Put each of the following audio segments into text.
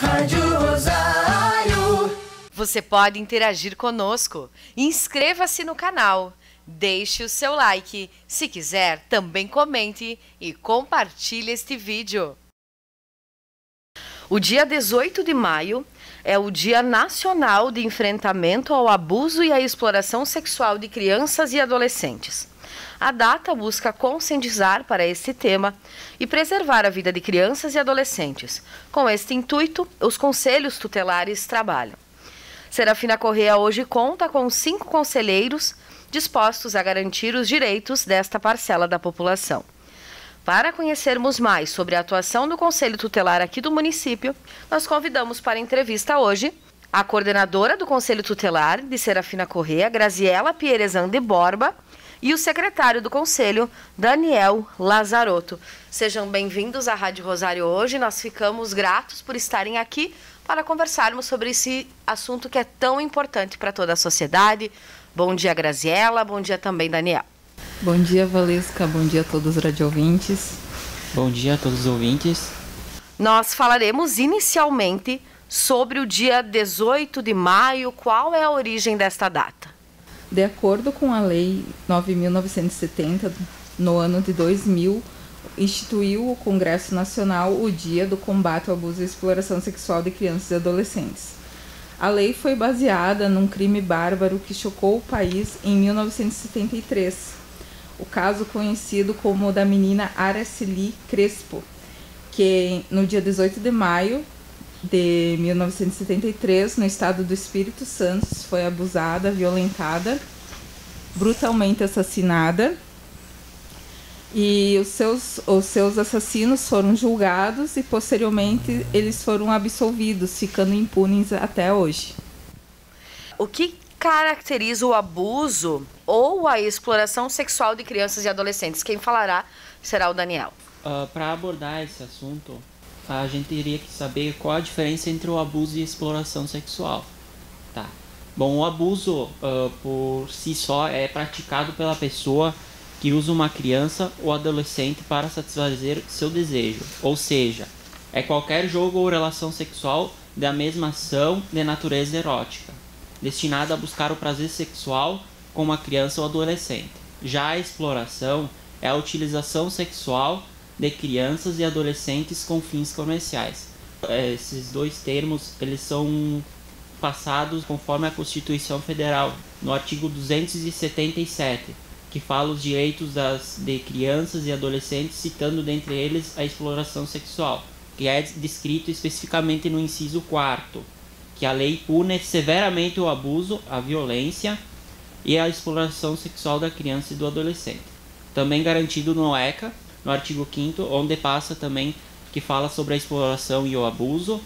Rádio Rosário. Você pode interagir conosco. Inscreva-se no canal. Deixe o seu like. Se quiser, também comente e compartilhe este vídeo. O dia 18 de maio é o Dia Nacional de Enfrentamento ao Abuso e à Exploração Sexual de Crianças e Adolescentes. A data busca conscientizar para este tema e preservar a vida de crianças e adolescentes. Com este intuito, os conselhos tutelares trabalham. Serafina Corrêa hoje conta com 5 conselheiros dispostos a garantir os direitos desta parcela da população. Para conhecermos mais sobre a atuação do Conselho Tutelar aqui do município, nós convidamos para a entrevista hoje a coordenadora do Conselho Tutelar de Serafina Corrêa, Graziela Pierezan de Borba, e o secretário do Conselho, Daniel Lazarotto. Sejam bem-vindos à Rádio Rosário hoje. Nós ficamos gratos por estarem aqui para conversarmos sobre esse assunto que é tão importante para toda a sociedade. Bom dia, Graziela. Bom dia também, Daniel. Bom dia, Valesca. Bom dia a todos os radioouvintes. Bom dia a todos os ouvintes. Nós falaremos inicialmente sobre o dia 18 de maio. Qual é a origem desta data? De acordo com a Lei 9.970, no ano de 2000, instituiu o Congresso Nacional o Dia do Combate ao Abuso e Exploração Sexual de Crianças e Adolescentes. A lei foi baseada num crime bárbaro que chocou o país em 1973. O caso conhecido como o da menina Araceli Crespo, que no dia 18 de maio de 1973, no estado do Espírito Santo, foi abusada, violentada, brutalmente assassinada, e os seus assassinos foram julgados e posteriormente eles foram absolvidos, ficando impunes até hoje. O que caracteriza o abuso ou a exploração sexual de crianças e adolescentes? Quem falará será o Daniel. Para abordar esse assunto, a gente teria que saber qual a diferença entre o abuso e a exploração sexual. Tá. Bom, o abuso por si só é praticado pela pessoa que usa uma criança ou adolescente para satisfazer seu desejo. Ou seja, é qualquer jogo ou relação sexual da mesma ação de natureza erótica, destinada a buscar o prazer sexual com uma criança ou adolescente. Já a exploração é a utilização sexual de crianças e adolescentes com fins comerciais. Esses dois termos eles são passados conforme a Constituição Federal, no artigo 277, que fala os direitos de crianças e adolescentes, citando dentre eles a exploração sexual, que é descrito especificamente no inciso 4º, que a lei pune severamente o abuso, a violência e a exploração sexual da criança e do adolescente. Também garantido no ECA, no artigo 5º, onde passa também que fala sobre a exploração e o abuso,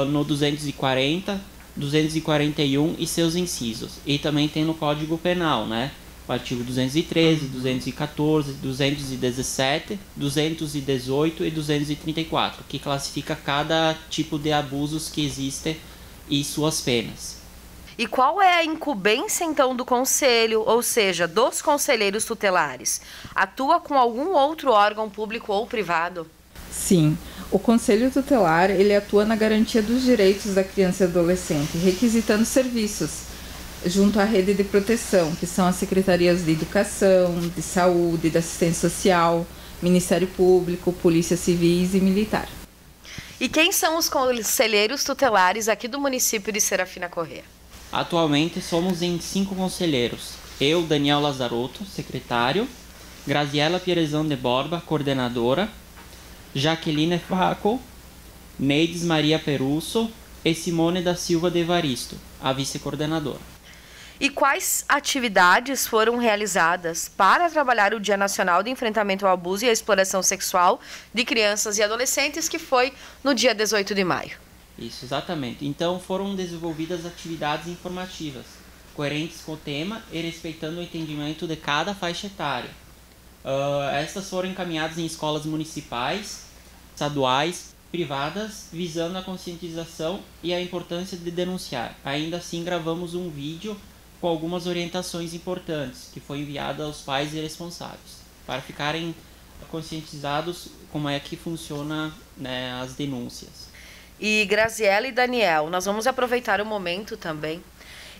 no 240, 241 e seus incisos. E também tem no Código Penal, né? O artigo 213, 214, 217, 218 e 234, que classifica cada tipo de abusos que existem e suas penas. E qual é a incumbência, então, do Conselho, ou seja, dos conselheiros tutelares? Atua com algum outro órgão público ou privado? Sim, o Conselho Tutelar ele atua na garantia dos direitos da criança e adolescente, requisitando serviços junto à rede de proteção, que são as secretarias de Educação, de Saúde, de Assistência Social, Ministério Público, Polícia Civis e Militar. E quem são os conselheiros tutelares aqui do município de Serafina Corrêa? Atualmente somos em 5 conselheiros. Eu, Daniel Lazarotto, secretário, Graziela Pierezan de Borba, coordenadora, Jaqueline Faco, Neides Maria Perusso e Simone da Silva de Evaristo, a vice-coordenadora. E quais atividades foram realizadas para trabalhar o Dia Nacional de Enfrentamento ao Abuso e à Exploração Sexual de Crianças e Adolescentes, que foi no dia 18 de maio? Isso, exatamente. Então foram desenvolvidas atividades informativas, coerentes com o tema e respeitando o entendimento de cada faixa etária. Estas foram encaminhadas em escolas municipais, estaduais, privadas, visando a conscientização e a importância de denunciar. Ainda assim, gravamos um vídeo com algumas orientações importantes, que foi enviado aos pais e responsáveis, para ficarem conscientizados como é que funciona, né, as denúncias. E Graziela e Daniel, nós vamos aproveitar o momento também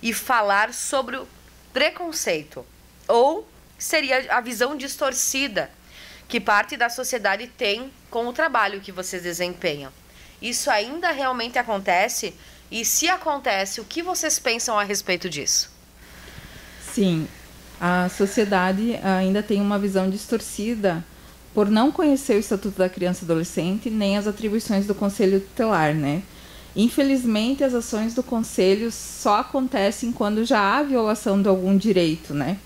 e falar sobre o preconceito, ou seria a visão distorcida que parte da sociedade tem com o trabalho que vocês desempenham. Isso ainda realmente acontece? E se acontece, o que vocês pensam a respeito disso? Sim, a sociedade ainda tem uma visão distorcida por não conhecer o Estatuto da Criança e Adolescente nem as atribuições do Conselho Tutelar, né? Infelizmente, as ações do Conselho só acontecem quando já há violação de algum direito, né?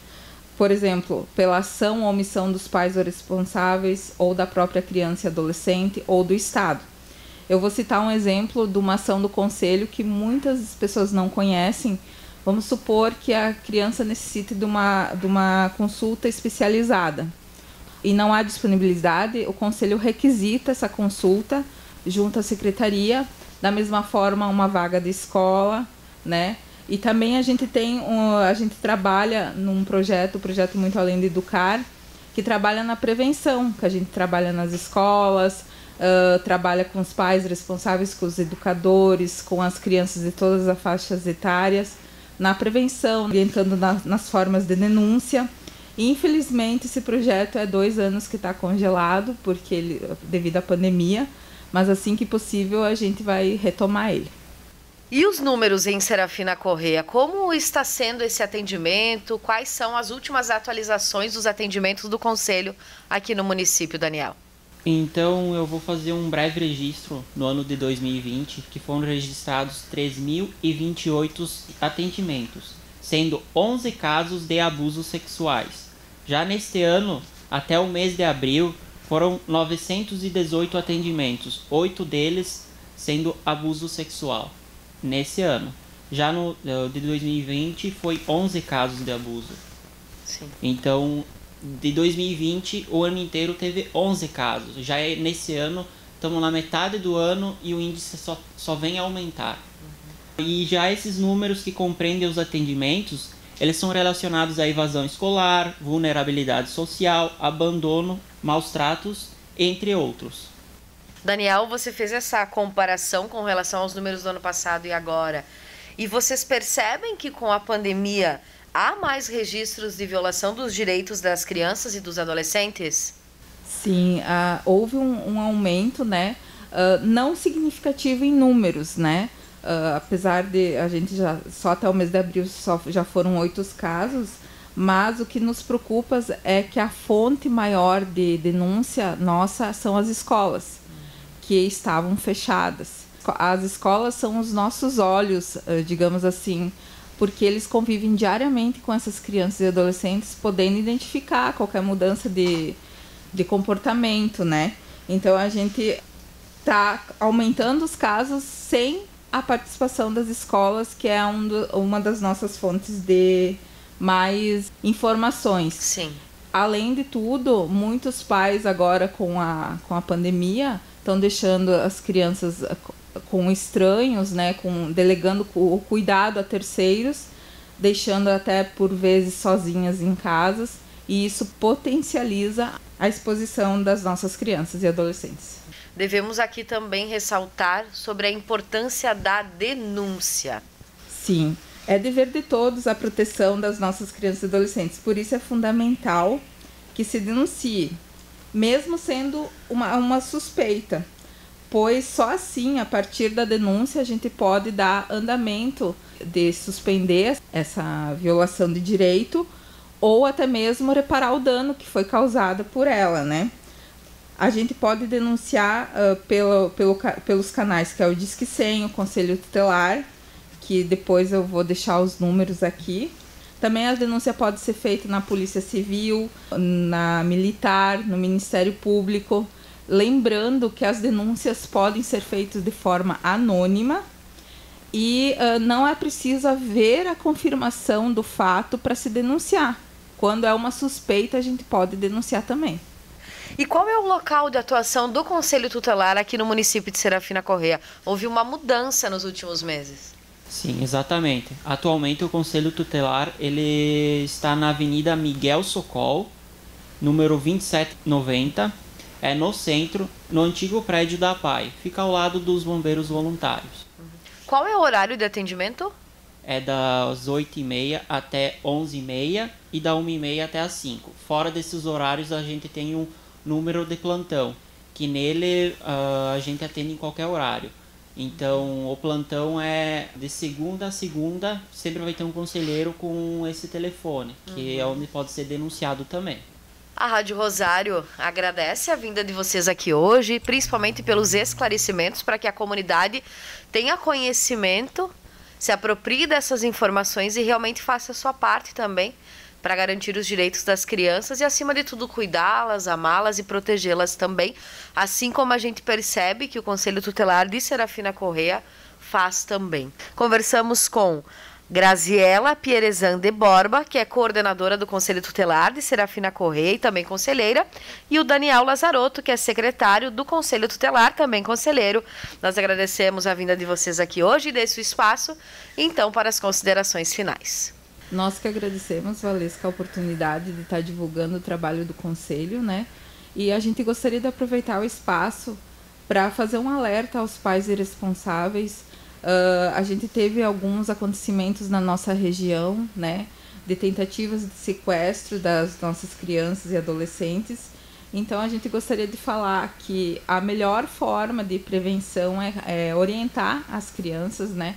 Por exemplo, pela ação ou omissão dos pais ou responsáveis, ou da própria criança e adolescente, ou do Estado. Eu vou citar um exemplo de uma ação do Conselho que muitas pessoas não conhecem. Vamos supor que a criança necessite de uma consulta especializada e não há disponibilidade, o Conselho requisita essa consulta junto à secretaria, da mesma forma uma vaga de escola, né? E também a gente trabalha num projeto, o projeto Muito Além de Educar, que trabalha na prevenção, que a gente trabalha nas escolas, trabalha com os pais responsáveis, com os educadores, com as crianças de todas as faixas etárias, na prevenção, orientando nas formas de denúncia. Infelizmente, esse projeto é 2 anos que está congelado, devido à pandemia, mas assim que possível a gente vai retomar ele. E os números em Serafina Corrêa, como está sendo esse atendimento? Quais são as últimas atualizações dos atendimentos do Conselho aqui no município, Daniel? Então, eu vou fazer um breve registro no ano de 2020, que foram registrados 3.028 atendimentos, sendo 11 casos de abusos sexuais. Já neste ano, até o mês de abril, foram 918 atendimentos, 8 deles sendo abuso sexual, nesse ano. Já no de 2020, foi 11 casos de abuso. Sim. Então, de 2020, o ano inteiro teve 11 casos. Já nesse ano, estamos na metade do ano e o índice só vem a aumentar. E já esses números que compreendem os atendimentos, eles são relacionados à evasão escolar, vulnerabilidade social, abandono, maus tratos, entre outros. Daniel, você fez essa comparação com relação aos números do ano passado e agora. E vocês percebem que com a pandemia há mais registros de violação dos direitos das crianças e dos adolescentes? Sim, houve um aumento, né? Não significativo em números, né? Apesar de a gente só até o mês de abril já foram 8 casos, mas o que nos preocupa é que a fonte maior de denúncia nossa são as escolas, que estavam fechadas. As escolas são os nossos olhos, digamos assim, porque eles convivem diariamente com essas crianças e adolescentes, podendo identificar qualquer mudança de comportamento, né? Então a gente está aumentando os casos sem a participação das escolas, que é uma das nossas fontes de mais informações. Sim. Além de tudo, muitos pais agora com a pandemia estão deixando as crianças com estranhos, né, delegando o cuidado a terceiros, deixando até por vezes sozinhas em casas, e isso potencializa a exposição das nossas crianças e adolescentes. Devemos aqui também ressaltar sobre a importância da denúncia. Sim, é dever de todos a proteção das nossas crianças e adolescentes. Por isso é fundamental que se denuncie, mesmo sendo uma suspeita, pois só assim, a partir da denúncia, a gente pode dar andamento de suspender essa violação de direito ou até mesmo reparar o dano que foi causado por ela, né? A gente pode denunciar pelos canais que é o Disque 100, o Conselho Tutelar, que depois eu vou deixar os números aqui. Também a denúncia pode ser feita na Polícia Civil, na Militar, no Ministério Público. Lembrando que as denúncias podem ser feitas de forma anônima e não é preciso haver a confirmação do fato para se denunciar. Quando é uma suspeita, a gente pode denunciar também. E qual é o local de atuação do Conselho Tutelar aqui no município de Serafina Corrêa? Houve uma mudança nos últimos meses. Sim, exatamente. Atualmente o Conselho Tutelar ele está na Avenida Miguel Socol, número 2790. É no centro, no antigo prédio da APAE. Fica ao lado dos bombeiros voluntários. Qual é o horário de atendimento? É das 8h30 até 11h30 e da 1h30 até as 5h. Fora desses horários, a gente tem um número de plantão, que nele a gente atende em qualquer horário. Então, o plantão é de segunda a segunda, sempre vai ter um conselheiro com esse telefone, que é onde pode ser denunciado também. A Rádio Rosário agradece a vinda de vocês aqui hoje, principalmente pelos esclarecimentos, para que a comunidade tenha conhecimento, se aproprie dessas informações e realmente faça a sua parte também para garantir os direitos das crianças e, acima de tudo, cuidá-las, amá-las e protegê-las também, assim como a gente percebe que o Conselho Tutelar de Serafina Corrêa faz também. Conversamos com Graziela Pierezan de Borba, que é coordenadora do Conselho Tutelar de Serafina Corrêa e também conselheira, e o Daniel Lazarotto, que é secretário do Conselho Tutelar, também conselheiro. Nós agradecemos a vinda de vocês aqui hoje e desse espaço, então, para as considerações finais. Nós que agradecemos, Valesca, a oportunidade de estar divulgando o trabalho do Conselho, né? E a gente gostaria de aproveitar o espaço para fazer um alerta aos pais irresponsáveis. A gente teve alguns acontecimentos na nossa região, né, de tentativas de sequestro das nossas crianças e adolescentes. Então, a gente gostaria de falar que a melhor forma de prevenção é orientar as crianças, né,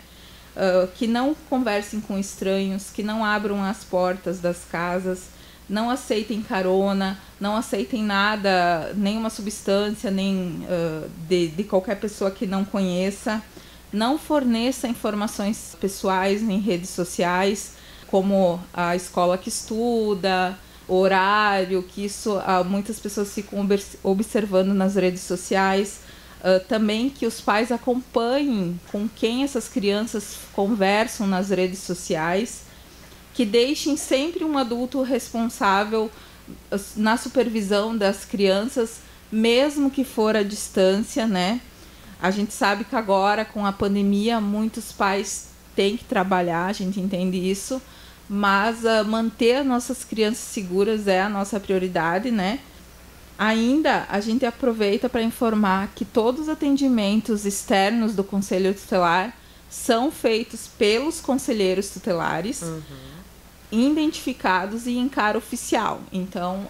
que não conversem com estranhos, que não abram as portas das casas, não aceitem carona, não aceitem nada, nenhuma substância, nem de qualquer pessoa que não conheça. Não forneça informações pessoais em redes sociais, como a escola que estuda, horário, que isso muitas pessoas ficam observando nas redes sociais. Também que os pais acompanhem com quem essas crianças conversam nas redes sociais, que deixem sempre um adulto responsável na supervisão das crianças, mesmo que for à distância, né? A gente sabe que agora, com a pandemia, muitos pais têm que trabalhar, a gente entende isso, mas manter as nossas crianças seguras é a nossa prioridade, né? Ainda, a gente aproveita para informar que todos os atendimentos externos do Conselho Tutelar são feitos pelos conselheiros tutelares, identificados e em cara oficial. Então,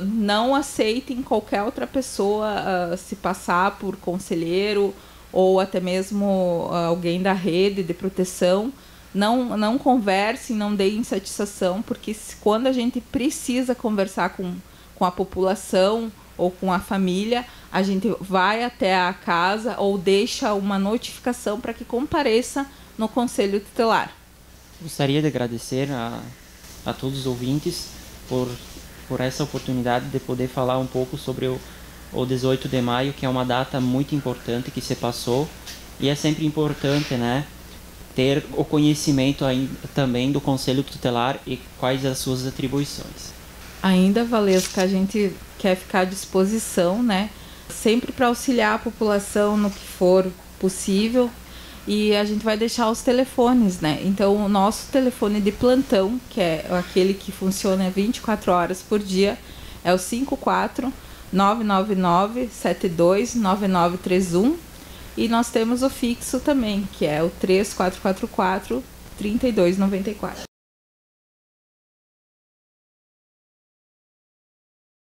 não aceitem qualquer outra pessoa se passar por conselheiro ou até mesmo alguém da rede de proteção. Não conversem, não deem satisfação, porque quando a gente precisa conversar com a população ou com a família, a gente vai até a casa ou deixa uma notificação para que compareça no Conselho Tutelar. Gostaria de agradecer a todos os ouvintes por essa oportunidade de poder falar um pouco sobre o 18 de maio, que é uma data muito importante que se passou, e é sempre importante, né, ter o conhecimento também do Conselho Tutelar e quais as suas atribuições. Ainda, Valesca, a gente quer ficar à disposição, né, sempre para auxiliar a população no que for possível. E a gente vai deixar os telefones, né? Então, o nosso telefone de plantão, que é aquele que funciona 24 horas por dia, é o 54-999-729931. E nós temos o fixo também, que é o 3444-3294.